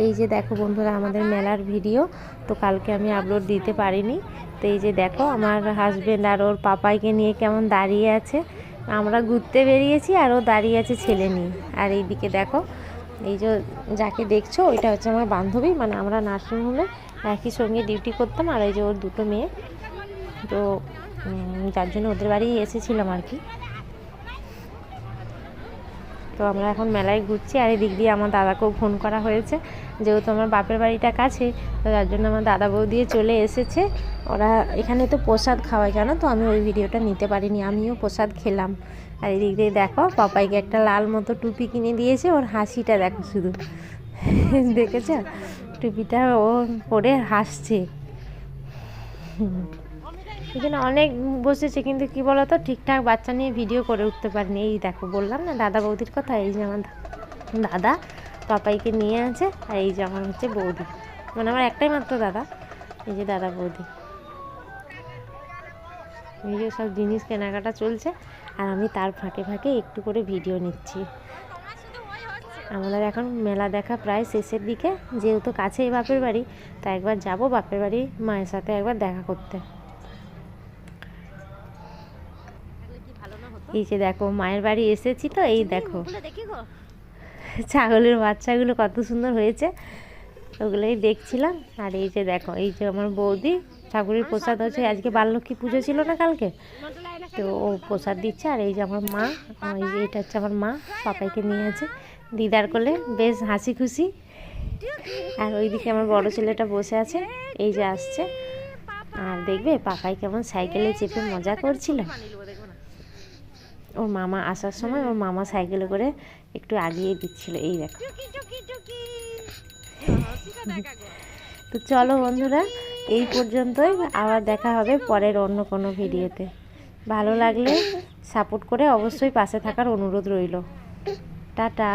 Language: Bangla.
এই যে দেখো বন্ধুরা আমাদের মেলার ভিডিও তো কালকে আমি আপলোড দিতে পারিনি। তো এই যে দেখো আমার হাজব্যান্ড আর ওর পাপাইকে নিয়ে কেমন দাঁড়িয়ে আছে। আমরা ঘুরতে বেরিয়েছি আর ও দাঁড়িয়ে আছে ছেলে নিয়ে। আর এইদিকে দেখো এই যে যাকে দেখছো ওইটা হচ্ছে আমার বান্ধবী, মানে আমরা নার্সিংহোমে একই সঙ্গে ডিউটি করতাম। আর এই যে ওর দুটো মেয়ে, তো যার জন্য ওদের বাড়ি এসেছিলাম আর কি। তো আমরা এখন মেলায় ঘুরছি। আর এদিক দিয়ে আমার দাদাকেও ফোন করা হয়েছে, যেহেতু আমার বাপের বাড়িটা কাছে, তো তার জন্য আমার দাদা বউ দিয়ে চলে এসেছে। ওরা এখানে তো প্রসাদ খাওয়ায়, জানো তো, আমি ওই ভিডিওটা নিতে পারিনি, আমিও প্রসাদ খেলাম। আর এদিক দিয়ে দেখো পাপাইকে একটা লাল মতো টুপি কিনে দিয়েছে, ওর হাসিটা দেখো শুধু দেখেছ, টুপিটা ও পরে হাসছে। এখানে অনেক বসেছে, কিন্তু কি বলতো ঠিকঠাক বাচ্চা নিয়ে ভিডিও করে উঠতে পারিনি। এই দেখো বললাম না দাদা বৌদির কথা, এই যে আমার দাদা পাপাইকে নিয়ে আছে, আর এই যে আমার হচ্ছে বৌদি, মানে আমার একটাই মাত্র দাদা। এই যে দাদা বৌদি, এই যে সব জিনিস কেনাকাটা চলছে, আর আমি তার ফাঁকে ফাঁকে একটু করে ভিডিও নিচ্ছি। আমাদের এখন মেলা দেখা প্রায় শেষের দিকে, যেহেতু কাছেই বাপের বাড়ি, তা একবার যাব বাপের বাড়ি মায়ের সাথে একবার দেখা করতে। এই যে দেখো মায়ের বাড়ি এসেছি, তো এই দেখো ছাগলের বাচ্চাগুলো কত সুন্দর হয়েছে, ওগুলোই দেখছিলাম। আর এই যে দেখো এই যে আমার বৌদি ঠাকুরের প্রসাদ হচ্ছে, আজকে বাললক্ষ্মী পুজো ছিল না কালকে, তো ও প্রসাদ দিচ্ছে। আর এই যে আমার মা, এই যে এটা হচ্ছে আমার মা, পাপাইকে নিয়ে আছে দিদার কোলে, বেশ হাসি খুশি। আর ওইদিকে আমার বড় ছেলেটা বসে আছে, এই যে আসছে। আর দেখবে পাপাই কেমন সাইকেলে চেপে মজা করছিল। ওর মামা আসার সময় ওর মামা সাইকেলে করে একটু আগিয়ে দিচ্ছিল, এই দেখো। তো চলো বন্ধুরা, এই পর্যন্তই, আবার দেখা হবে পরের অন্য কোনো ভিডিওতে। ভালো লাগলে সাপোর্ট করে অবশ্যই পাশে থাকার অনুরোধ রইল। টাটা।